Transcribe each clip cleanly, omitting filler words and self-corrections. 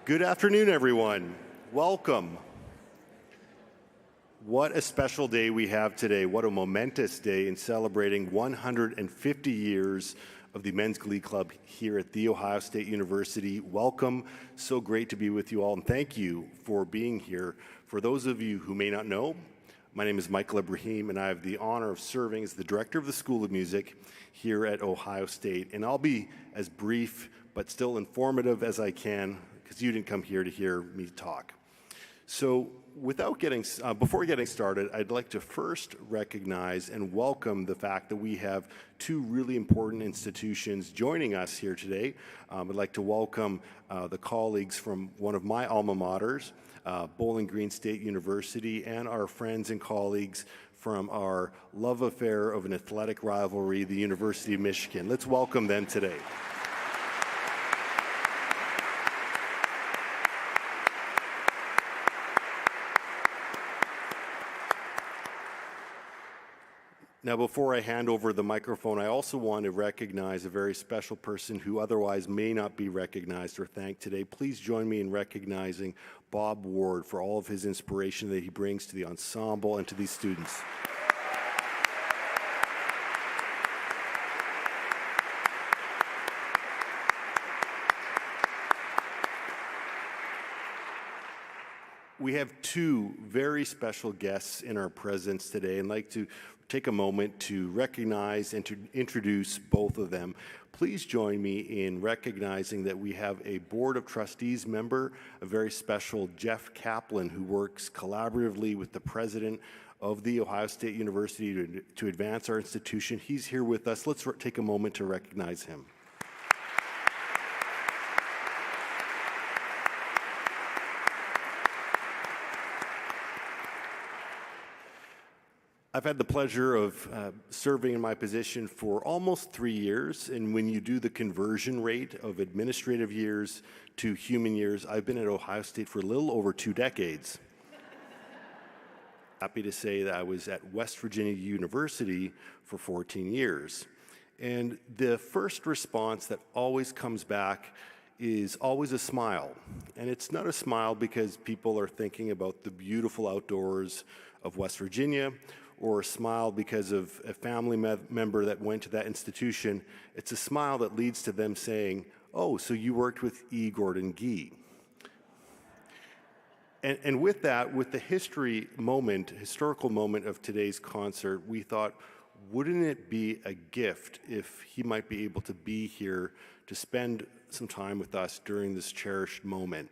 Good afternoon, everyone. Welcome. What a special day we have today. What a momentous day in celebrating 150 years of the Men's Glee Club here at The Ohio State University. Welcome. So great to be with you all, and thank you for being here. For those of you who may not know, my name is Michael Ibrahim, and I have the honor of serving as the director of the School of Music here at Ohio State. And I'll be as brief but still informative as I can, because you didn't come here to hear me talk. So before getting started, I'd like to first recognize and welcome the fact that we have two really important institutions joining us here today. I'd like to welcome the colleagues from one of my alma maters, Bowling Green State University, and our friends and colleagues from our love affair of an athletic rivalry, the University of Michigan. Let's welcome them today. Now, before I hand over the microphone, I also want to recognize a very special person who otherwise may not be recognized or thanked today. Please join me in recognizing Bob Ward for all of his inspiration that he brings to the ensemble and to these students. We have two very special guests in our presence today, and I'd like to take a moment to recognize and to introduce both of them. Please join me in recognizing that we have a Board of Trustees member, a very special Jeff Kaplan, who works collaboratively with the president of The Ohio State University to advance our institution. He's here with us. Let's take a moment to recognize him. I've had the pleasure of serving in my position for almost 3 years, and when you do the conversion rate of administrative years to human years, I've been at Ohio State for a little over 2 decades. Happy to say that I was at West Virginia University for 14 years. And the first response that always comes back is always a smile. And it's not a smile because people are thinking about the beautiful outdoors of West Virginia, or a smile because of a family member that went to that institution. It's a smile that leads to them saying, "Oh, so you worked with E. Gordon Gee." And with that, with the historical moment of today's concert, we thought, wouldn't it be a gift if he might be able to be here to spend some time with us during this cherished moment?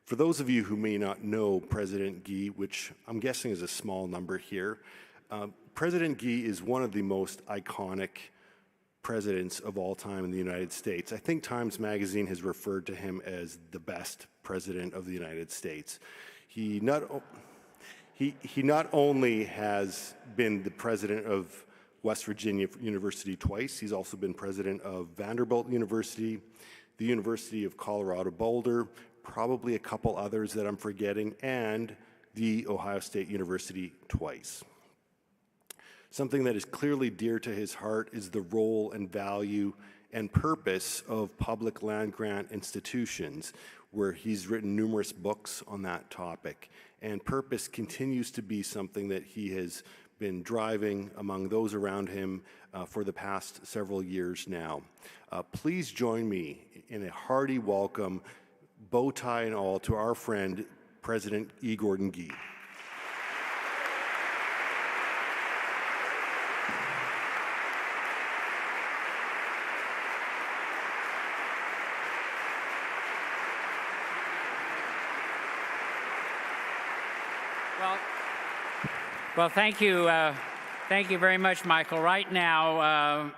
For those of you who may not know President Gee, which I'm guessing is a small number here, President Gee is one of the most iconic presidents of all time in the United States. I think Times Magazine has referred to him as the best president of the United States. He not only has been the president of West Virginia University twice, he's also been president of Vanderbilt University, the University of Colorado Boulder, probably a couple others that I'm forgetting, and the Ohio State University twice. Something that is clearly dear to his heart is the role and value and purpose of public land-grant institutions, where he's written numerous books on that topic. And purpose continues to be something that he has been driving among those around him for the past several years now. Please join me in a hearty welcome, bow tie and all, to our friend, President E. Gordon Gee. Well, thank you very much, Michael. Right now,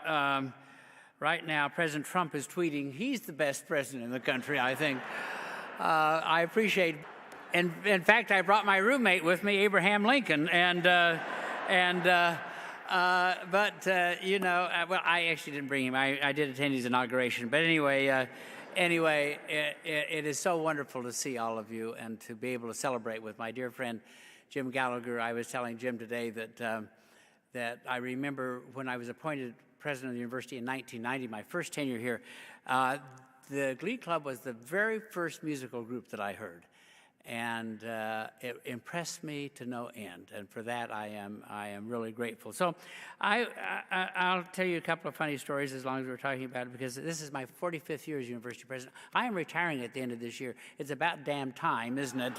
President Trump is tweeting he's the best president in the country, I think. I appreciate, and in fact, I brought my roommate with me, Abraham Lincoln, well, I actually didn't bring him. I did attend his inauguration, but anyway, it is so wonderful to see all of you and to be able to celebrate with my dear friend Jim Gallagher. I was telling Jim today that I remember when I was appointed president of the university in 1990, my first tenure here, the Glee Club was the very first musical group that I heard. And it impressed me to no end, and for that I am really grateful. So I'll tell you a couple of funny stories as long as we're talking about it, because this is my 45th year as university president. I am retiring at the end of this year. It's about damn time, isn't it?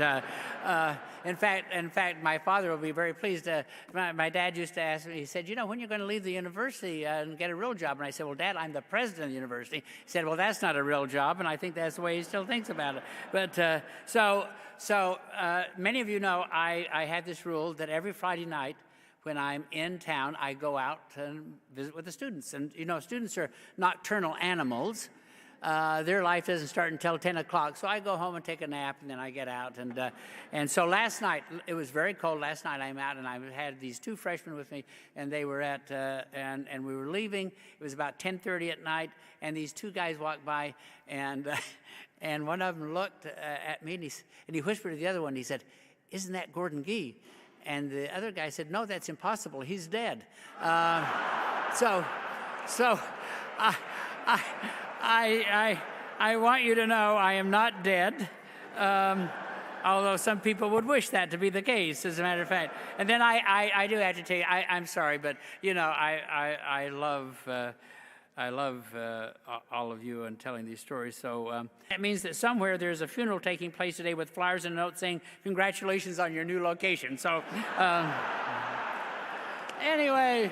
In fact, my father will be very pleased. My dad used to ask me. He said, "You know, when you're going to leave the university and get a real job?" And I said, "Well, Dad, I'm the president of the university." He said, "Well, that's not a real job," and I think that's the way he still thinks about it. But So many of you know I have this rule that every Friday night when I'm in town, I go out and visit with the students. And, you know, students are nocturnal animals. Their life doesn't start until 10 o'clock. So I go home and take a nap, and then I get out. And so last night, it was very cold. Last night I'm out, and I had these two freshmen with me, and they were and we were leaving. It was about 10:30 at night, and these two guys walked by, and and one of them looked at me, and he whispered to the other one. He said, "Isn't that Gordon Gee?" And the other guy said, "No, that's impossible. He's dead." So I want you to know I am not dead. Although some people would wish that to be the case, as a matter of fact. And then I do have to tell you, I'm sorry, but you know, I love all of you and telling these stories. So that means that somewhere there's a funeral taking place today with flyers and notes saying, "Congratulations on your new location." So anyway,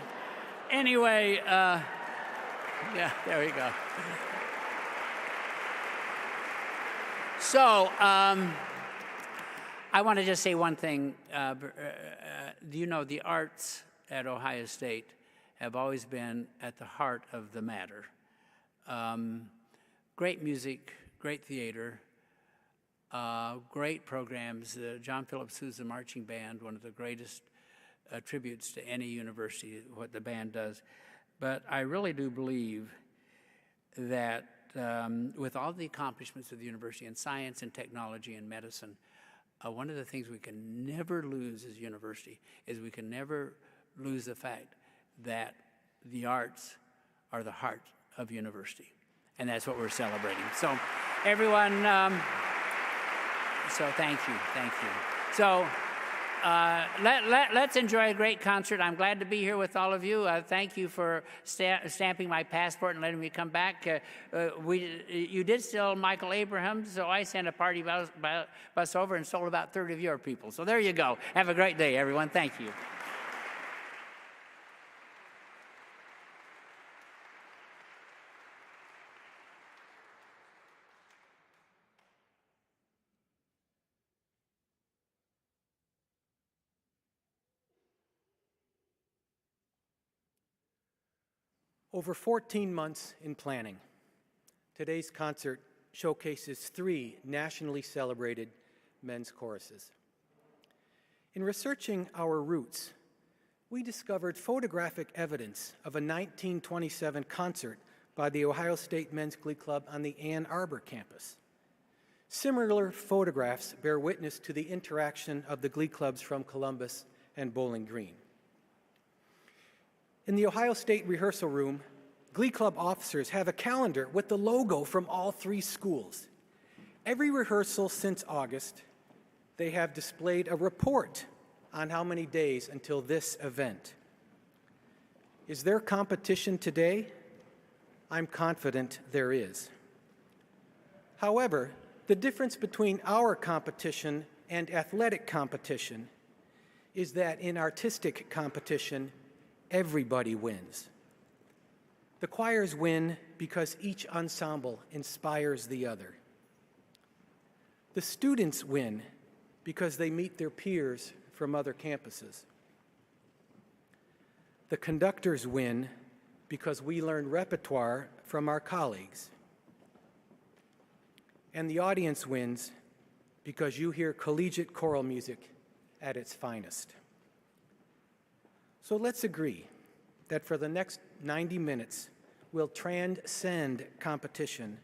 yeah, there we go. So I want to just say one thing. You know, the arts at Ohio State have always been at the heart of the matter. Great music, great theater, great programs. John Philip Sousa Marching Band, one of the greatest tributes to any university, what the band does. But I really do believe that with all the accomplishments of the university in science and technology and medicine, one of the things we can never lose as a university is we can never lose the fact that the arts are the heart of university. And that's what we're celebrating. So everyone, so thank you. So let's enjoy a great concert. I'm glad to be here with all of you. Thank you for stamping my passport and letting me come back. You did steal Michael Abraham, so I sent a party bus over and stole about 30 of your people. So there you go. Have a great day, everyone. Thank you. Over 14 months in planning, today's concert showcases 3 nationally celebrated men's choruses. In researching our roots, we discovered photographic evidence of a 1927 concert by the Ohio State Men's Glee Club on the Ann Arbor campus. Similar photographs bear witness to the interaction of the Glee Clubs from Columbus and Bowling Green. In the Ohio State rehearsal room, Glee Club officers have a calendar with the logo from all 3 schools. Every rehearsal since August, they have displayed a report on how many days until this event. Is there competition today? I'm confident there is. However, the difference between our competition and athletic competition is that in artistic competition, everybody wins. The choirs win because each ensemble inspires the other. The students win because they meet their peers from other campuses. The conductors win because we learn repertoire from our colleagues. And the audience wins because you hear collegiate choral music at its finest. So let's agree that for the next 90 minutes, we'll transcend competition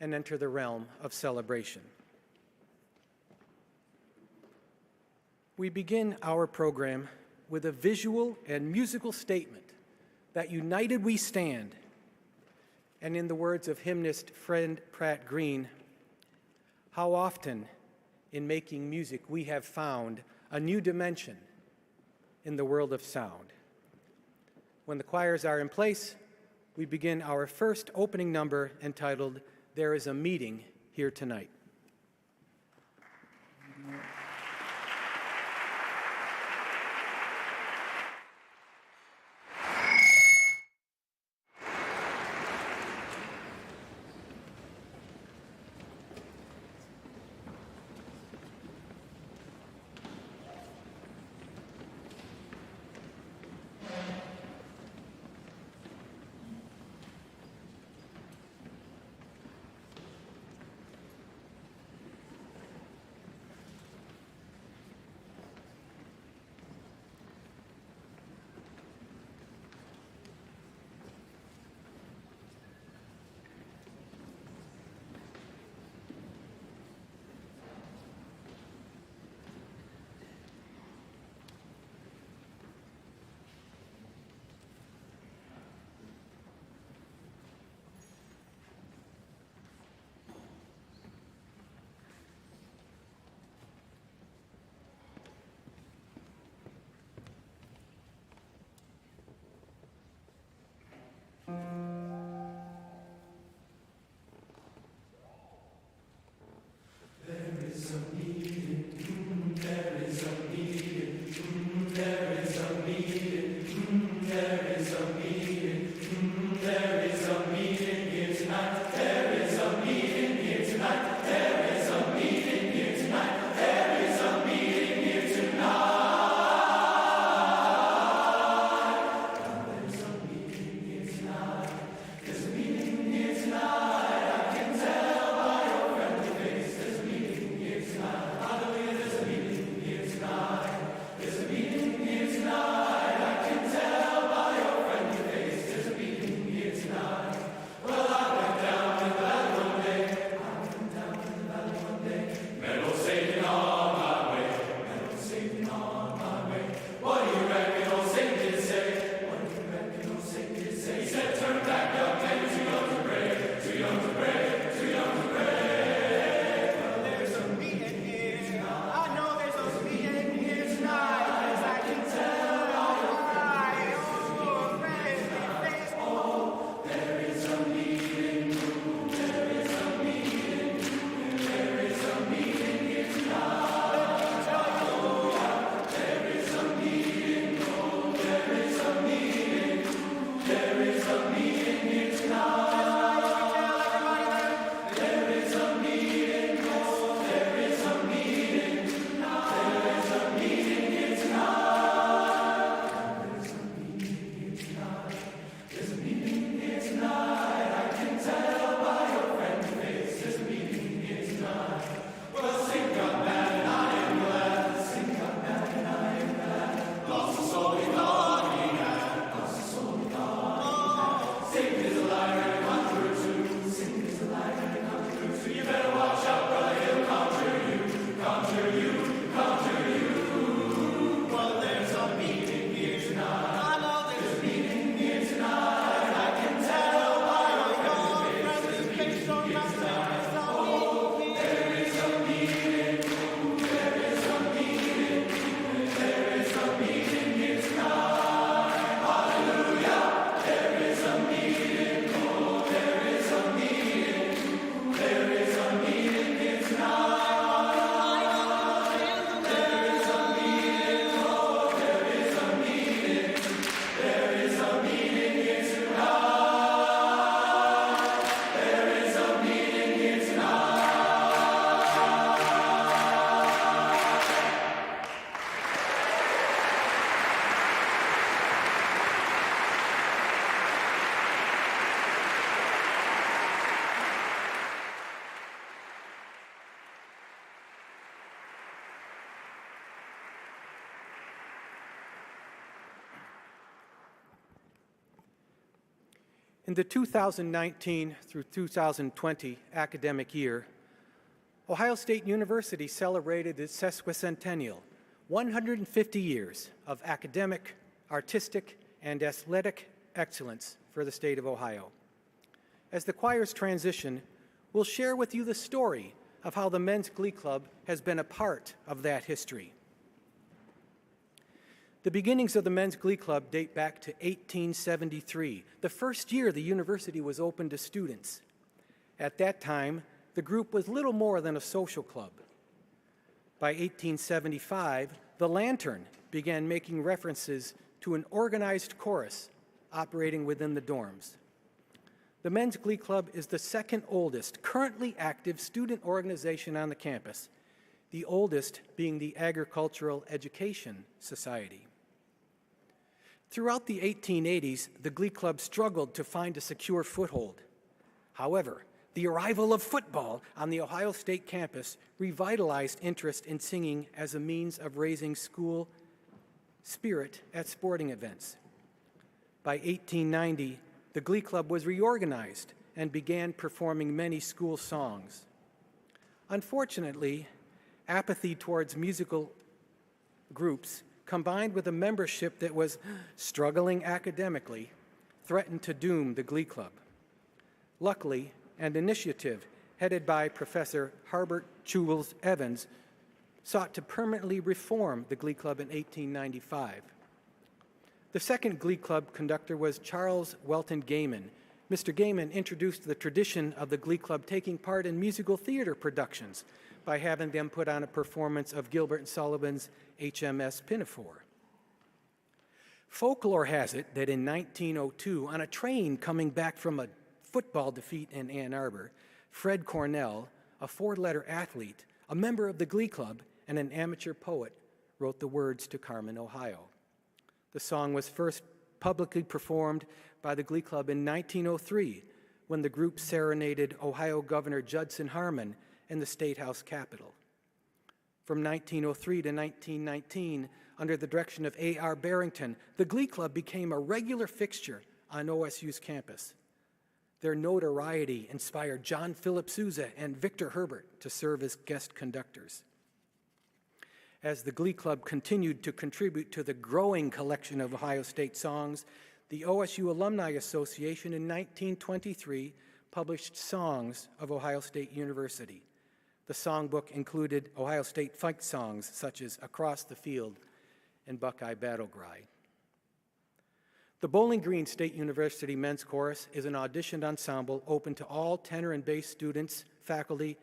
and enter the realm of celebration. We begin our program with a visual and musical statement that united we stand, And in the words of hymnist Fred Pratt Green, how often in making music we have found a new dimension in the world of sound. When the choirs are in place, we begin our first opening number entitled, "There is a Meeting Here Tonight." In the 2019 through 2020 academic year, Ohio State University celebrated its sesquicentennial, 150 years of academic, artistic, and athletic excellence for the state of Ohio. As the choirs transition, we'll share with you the story of how the Men's Glee Club has been a part of that history. The beginnings of the Men's Glee Club date back to 1873, the first year the university was open to students. At that time, the group was little more than a social club. By 1875, the Lantern began making references to an organized chorus operating within the dorms. The Men's Glee Club is the second oldest currently active student organization on the campus, the oldest being the Agricultural Education Society. Throughout the 1880s, the Glee Club struggled to find a secure foothold. However, the arrival of football on the Ohio State campus revitalized interest in singing as a means of raising school spirit at sporting events. By 1890, the Glee Club was reorganized and began performing many school songs. Unfortunately, apathy towards musical groups, combined with a membership that was struggling academically, threatened to doom the Glee Club. Luckily, an initiative headed by Professor Harbert Chules Evans sought to permanently reform the Glee Club in 1895. The second Glee Club conductor was Charles Welton Gayman. Mr. Gayman introduced the tradition of the Glee Club taking part in musical theater productions by having them put on a performance of Gilbert and Sullivan's HMS Pinafore. Folklore has it that in 1902, on a train coming back from a football defeat in Ann Arbor, Fred Cornell, a four-letter athlete, a member of the Glee Club, and an amateur poet, wrote the words to Carmen, Ohio. The song was first publicly performed by the Glee Club in 1903 when the group serenaded Ohio Governor Judson Harmon in the State House Capitol. From 1903 to 1919, under the direction of A.R. Barrington, the Glee Club became a regular fixture on OSU's campus. Their notoriety inspired John Philip Sousa and Victor Herbert to serve as guest conductors. As the Glee Club continued to contribute to the growing collection of Ohio State songs, the OSU Alumni Association in 1923 published Songs of Ohio State University. The songbook included Ohio State folk songs such as Across the Field and Buckeye Battle Cry. The Bowling Green State University Men's Chorus is an auditioned ensemble open to all tenor and bass students, faculty,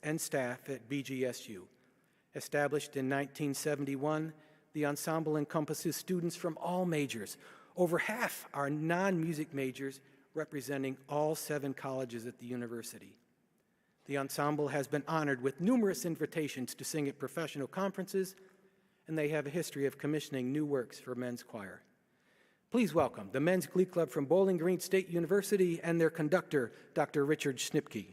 and staff at BGSU. Established in 1971, the ensemble encompasses students from all majors. Over half are non-music majors, representing all 7 colleges at the university. The ensemble has been honored with numerous invitations to sing at professional conferences, and they have a history of commissioning new works for men's choir. Please welcome the Men's Glee Club from Bowling Green State University and their conductor, Dr. Richard Schnipke.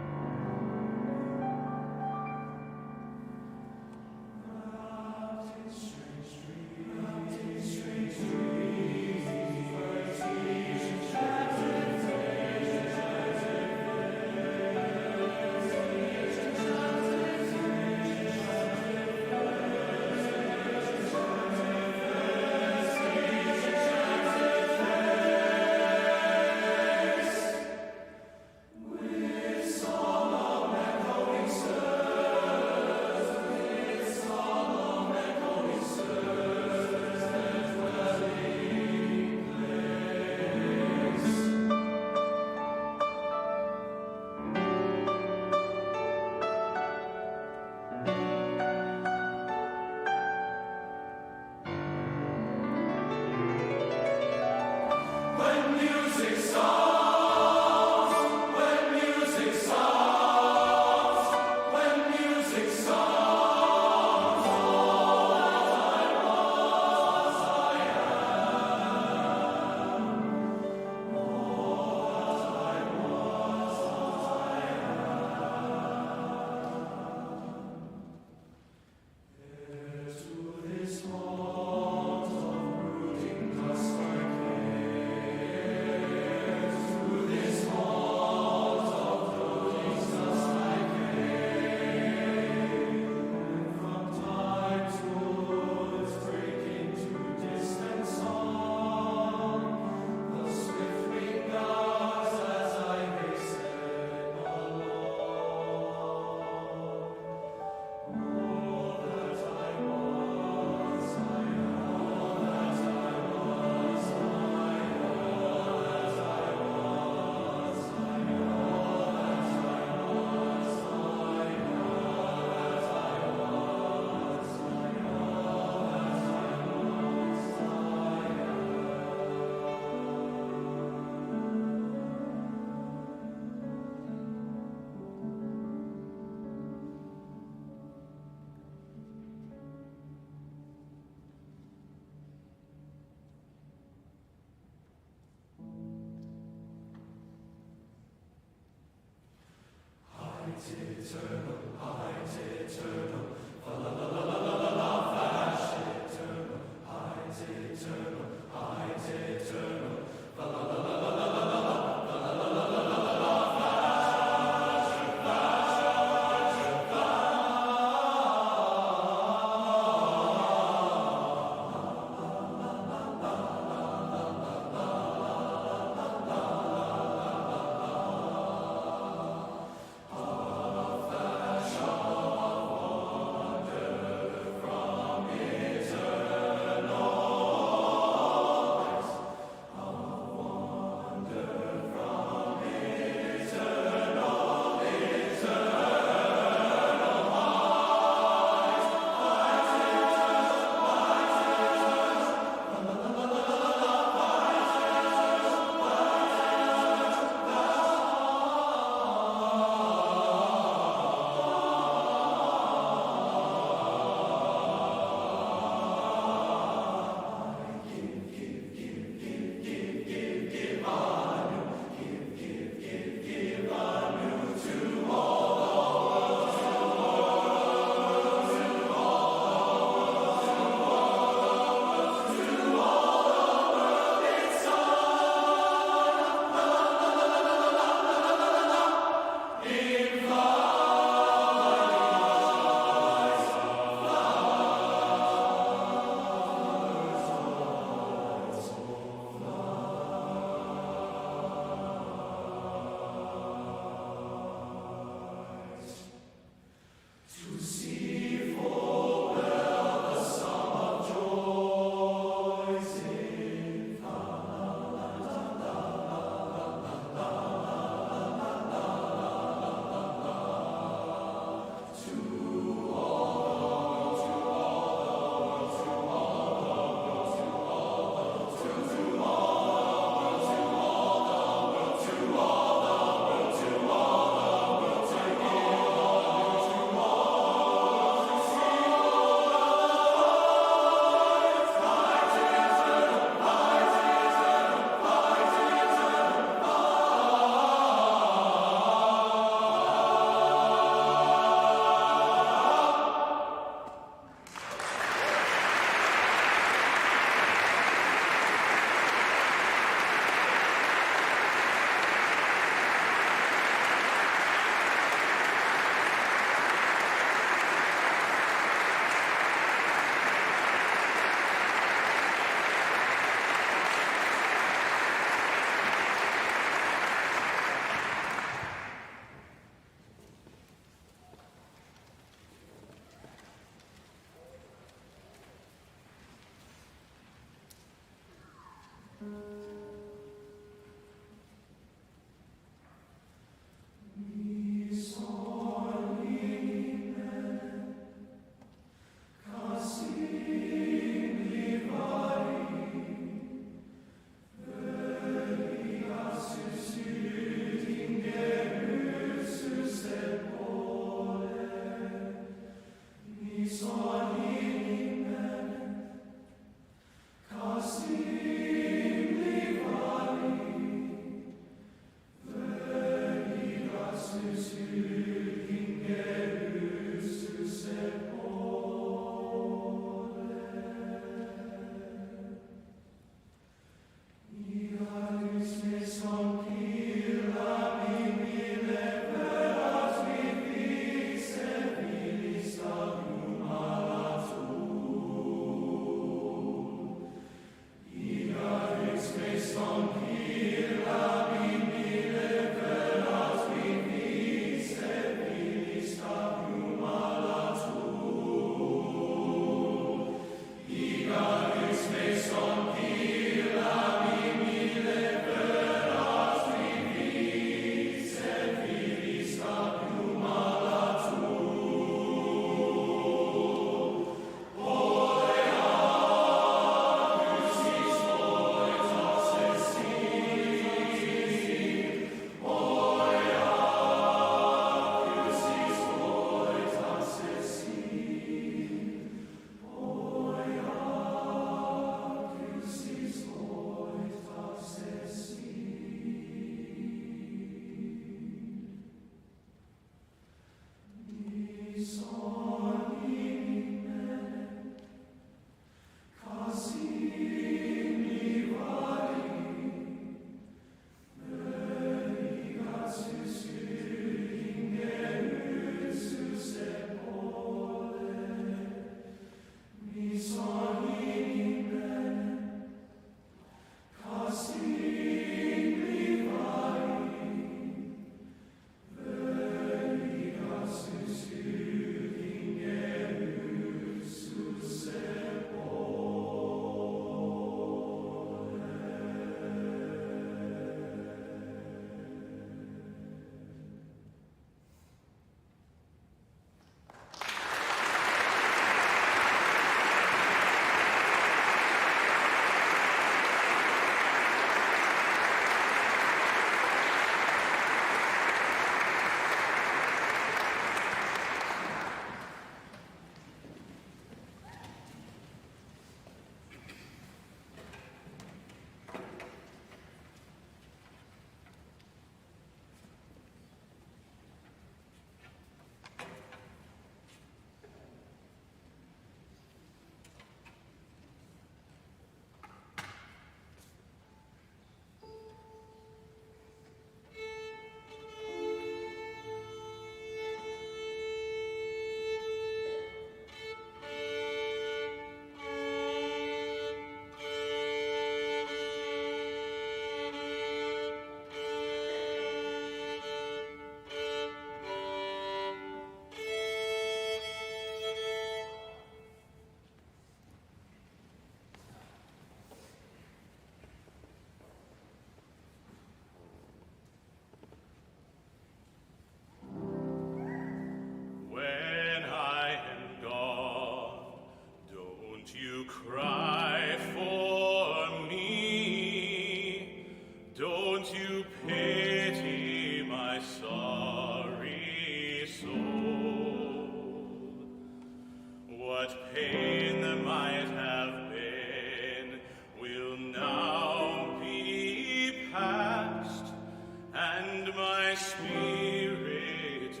and my spirit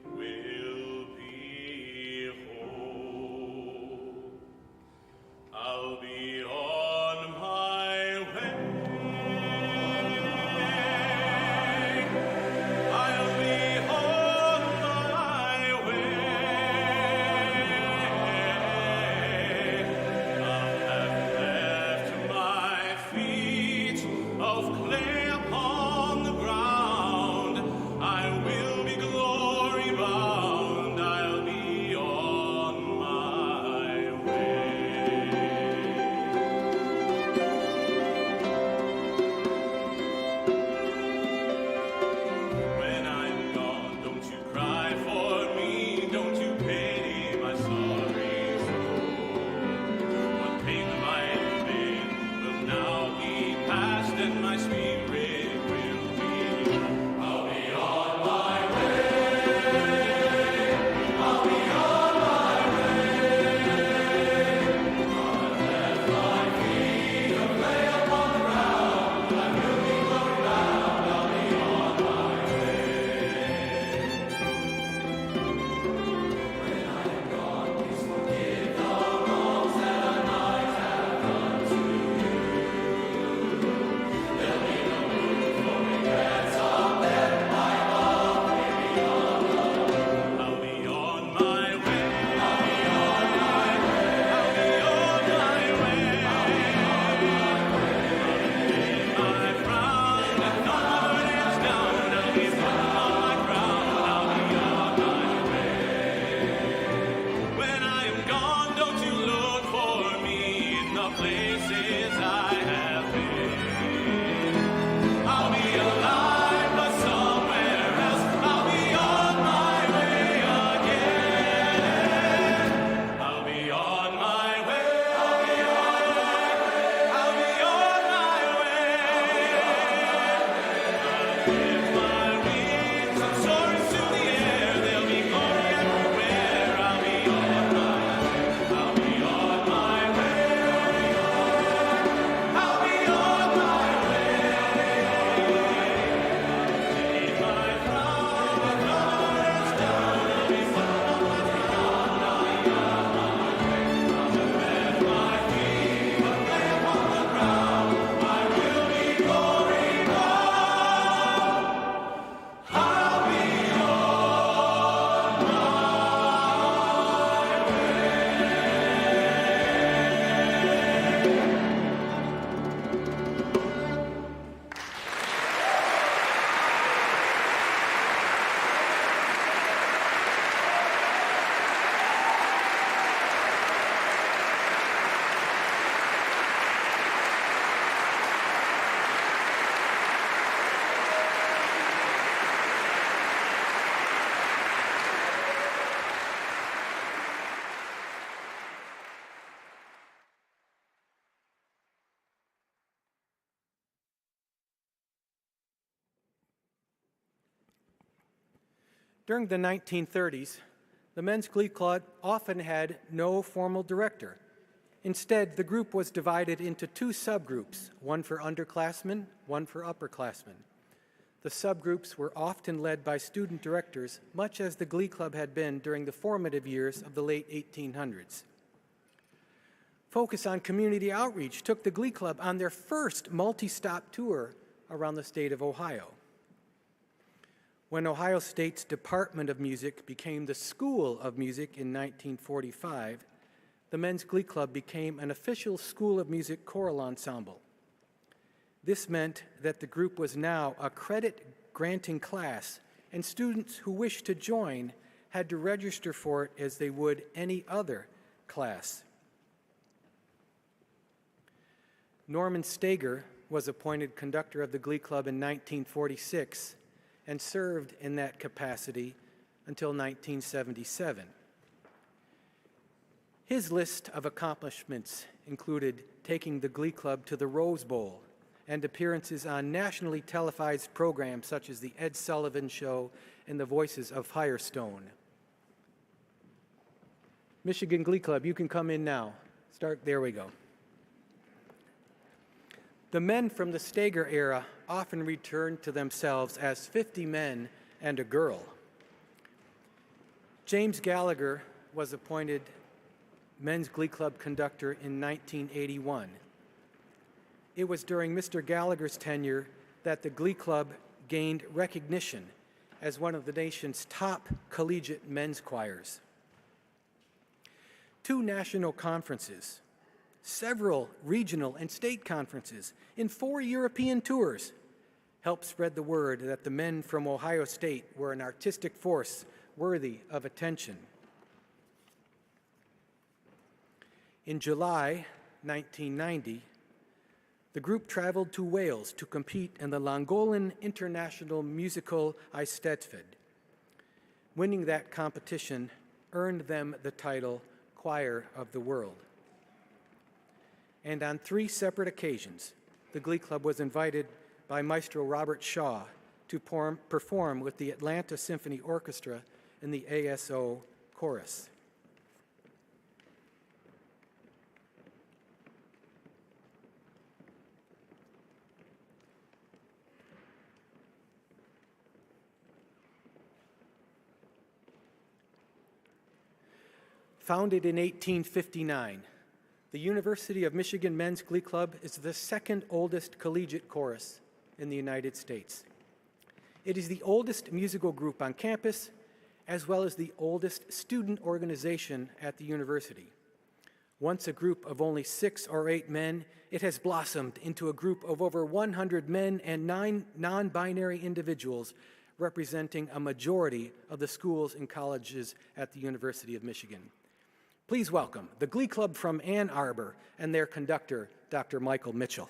will be whole. I'll be on my way. I'll be on my way. I'll have left my feet of clay upon the ground. I will be glory bound. I'll be on my way. When I'm gone, don't you cry for me, don't you pity my sorry soul. What pain I've been will now be past, and my spirit will be. I'll be on my way. I'll be on my way. I've left my feet of clay upon the ground. I will be glory bound. I'll be on my way. When I am gone, please forgive the wrongs that I might have done to you. There'll be no room for regrets up there. My love may be on the moon. I'll be on my way. I'll be on my way. I'll be on my way. I'll be on my way. I'll lay my crown and thorn is down. I'll be put on my crown. I'll be on my way. When I am gone, don't you look for me in the places I have been. I'll be alive, but somewhere else. I'll be on my way again. I'll be on my way. I'll be on my way. I'll be on my way. I'll lift my wings and soar into the air. There'll be glory everywhere. I'll be on my way. I'll be on my way. I'll be on my way. Take my crown, my crown is down. I'll be put on my crown. I'll be on my way. I'll left my feet of clay upon the ground. I will be glory bound. I'll be on During the 1930s, the Men's Glee Club often had no formal director. Instead, the group was divided into two subgroups, one for underclassmen, one for upperclassmen. The subgroups were often led by student directors, much as the Glee Club had been during the formative years of the late 1800s. Focus on community outreach took the Glee Club on their first multi-stop tour around the state of Ohio. When Ohio State's Department of Music became the School of Music in 1945, the Men's Glee Club became an official School of Music choral ensemble. This meant that the group was now a credit-granting class, and students who wished to join had to register for it as they would any other class. Norman Stager was appointed conductor of the Glee Club in 1946 and served in that capacity until 1977. His list of accomplishments included taking the Glee Club to the Rose Bowl and appearances on nationally televised programs such as The Ed Sullivan Show and The Voices of Firestone. Michigan Glee Club, you can come in now. There we go. The men from the Stager era often referred to themselves as 50 men and a girl. James Gallagher was appointed Men's Glee Club conductor in 1981. It was during Mr. Gallagher's tenure that the Glee Club gained recognition as one of the nation's top collegiate men's choirs. 2 national conferences, several regional and state conferences, and 4 European tours helped spread the word that the men from Ohio State were an artistic force worthy of attention. In July 1990, the group traveled to Wales to compete in the Llangollen International Musical Eisteddfod. Winning that competition earned them the title Choir of the World. And on 3 separate occasions, the Glee Club was invited by Maestro Robert Shaw to perform with the Atlanta Symphony Orchestra in the ASO chorus. Founded in 1859, the University of Michigan Men's Glee Club is the 2nd oldest collegiate chorus in the United States. It is the oldest musical group on campus, as well as the oldest student organization at the university. Once a group of only 6 or 8 men, it has blossomed into a group of over 100 men and 9 non-binary individuals, representing a majority of the schools and colleges at the University of Michigan. Please welcome the Glee Club from Ann Arbor and their conductor, Dr. Michael Mitchell.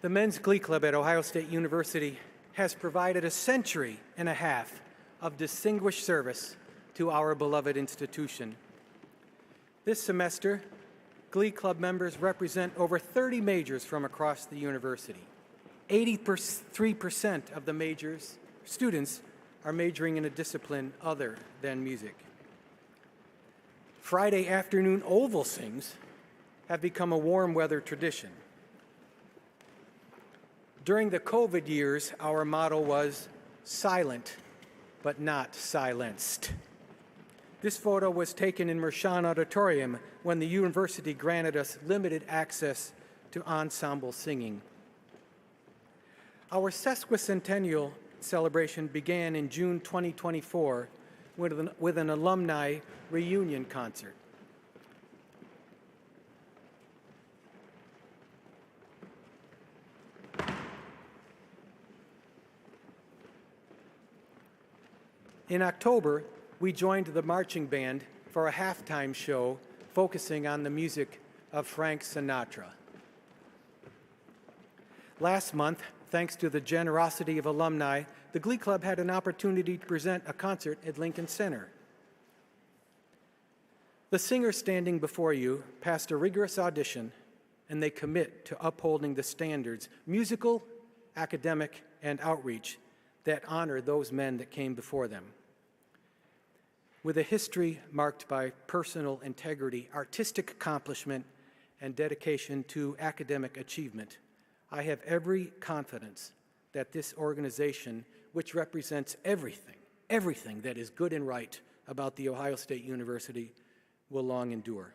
The Men's Glee Club at Ohio State University has provided a century and a half of distinguished service to our beloved institution. This semester, Glee Club members represent over 30 majors from across the university. 83% of the majors students are majoring in a discipline other than music. Friday afternoon oval sings have become a warm weather tradition. During the COVID years, our motto was silent, but not silenced. This photo was taken in Mershon Auditorium when the university granted us limited access to ensemble singing. Our Sesquicentennial celebration began in June 2024 with an alumni reunion concert. In October, we joined the marching band for a halftime show focusing on the music of Frank Sinatra. Last month, thanks to the generosity of alumni, the Glee Club had an opportunity to present a concert at Lincoln Center. The singers standing before you passed a rigorous audition, and they commit to upholding the standards, musical, academic, and outreach, that honor those men that came before them. With a history marked by personal integrity, artistic accomplishment, and dedication to academic achievement, I have every confidence that this organization, which represents everything that is good and right about The Ohio State University, will long endure.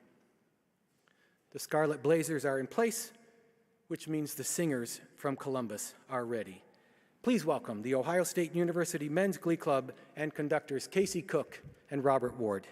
The Scarlet Blazers are in place, which means the singers from Columbus are ready. Please welcome the Ohio State University Men's Glee Club and conductors Casey Cook and Robert Ward.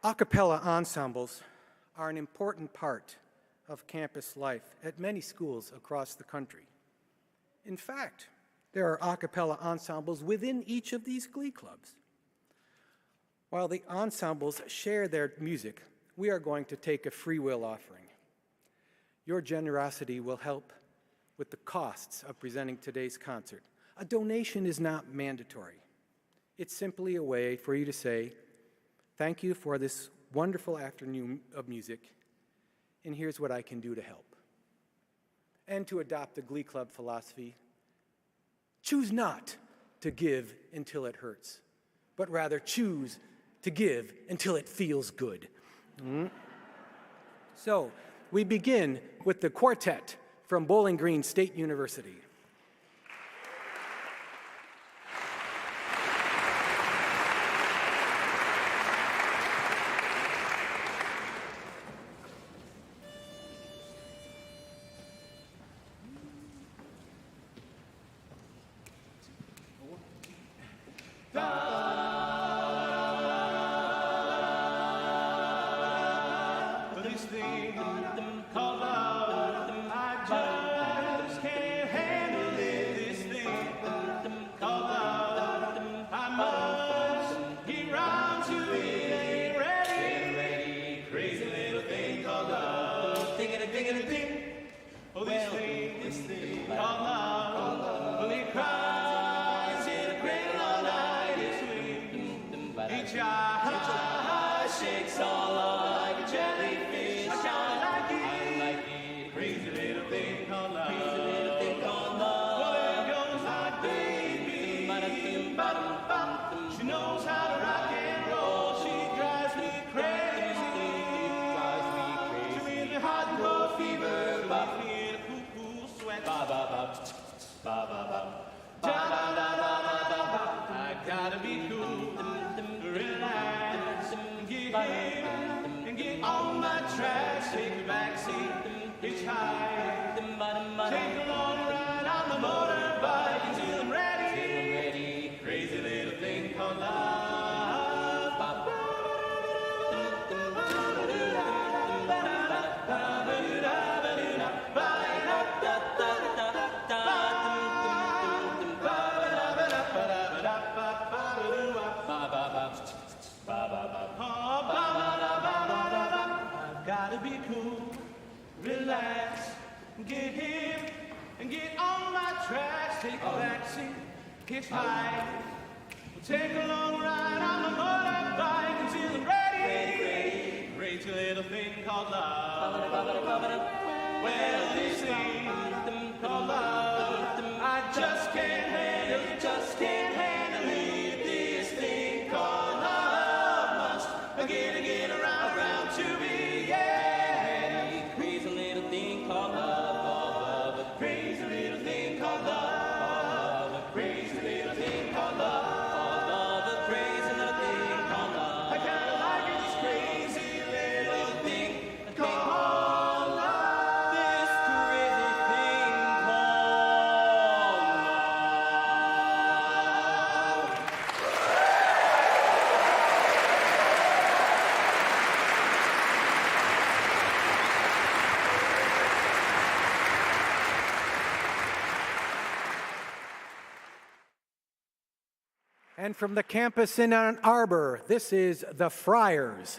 A cappella ensembles are an important part of campus life at many schools across the country. In fact, there are a cappella ensembles within each of these glee clubs. While the ensembles share their music, we are going to take a free will offering. Your generosity will help with the costs of presenting today's concert. A donation is not mandatory. It's simply a way for you to say, thank you for this wonderful afternoon of music, and here's what I can do to help. And to adopt the Glee Club philosophy, choose not to give until it hurts, but rather choose to give until it feels good. So, we begin with the quartet from Bowling Green State University. This thing called love, I just can't handle it. This thing called love, I must get round to it. Ain't ready, crazy little thing called love. Ding-a-ding-a-ding. Oh, this thing called love, well, it cries in a cradle all night. It swings, it jives, shakes all like a jellyfish. I kinda like it, crazy little thing called love. Well, it goes like baby, ba-da-dum-ba-dum-bum. She knows how to rock and roll. She drives me crazy. She gives me hot and cold fever, leaves me in a cool sweat. I gotta be cool, relax, get hip, and get on my tracks. Take a backseat, hitchhike, take a long ride on the motorbike until I'm ready. Crazy little thing called love. I've gotta be cool, relax, get hip, and get on my tracks. Take a backseat, hitchhike, take a long ride on the motorbike until I'm ready. Crazy little thing called love. Well, this thing called love, I just can't handle it, just can't handle it. This thing called love must get around to me, yeah. Crazy little thing called love, crazy little thing called love, crazy little thing called love, crazy little thing called love. I kinda like it, this crazy little thing called love. This crazy thing called love. And from the campus in Ann Arbor, this is the Friars.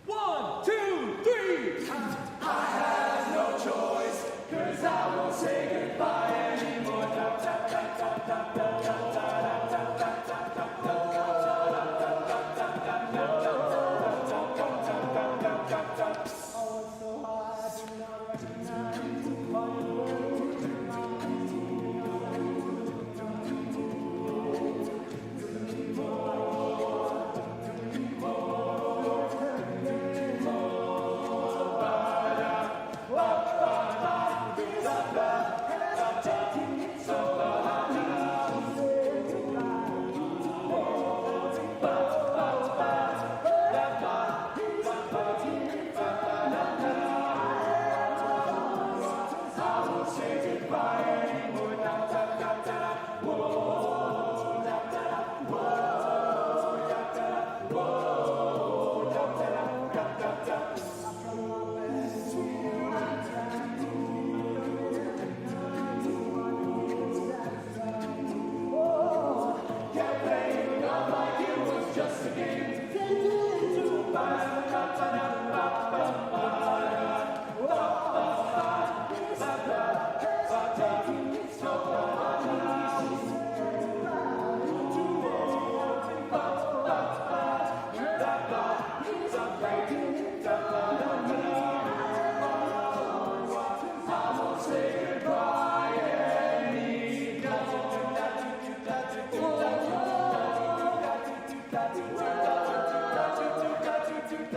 One, two, three. I have no choice, 'cause I won't say goodbye anymore.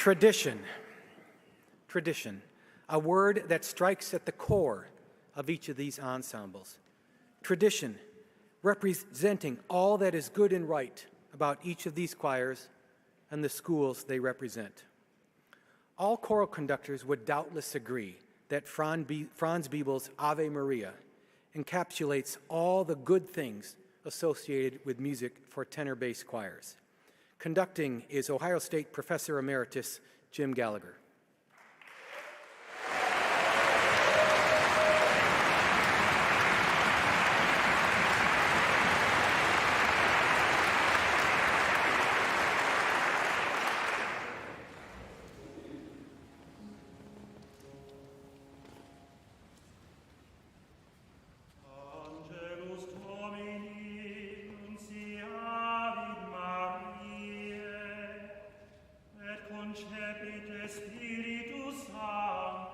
Tradition. Tradition, a word that strikes at the core of each of these ensembles. Tradition, representing all that is good and right about each of these choirs and the schools they represent. All choral conductors would doubtless agree that Franz Biebel's Ave Maria encapsulates all the good things associated with music for tenor bass choirs. Conducting is Ohio State Professor Emeritus Jim Gallagher. Angelus Domini, nunciavit Mariae, et concepit Spiritus Sancti.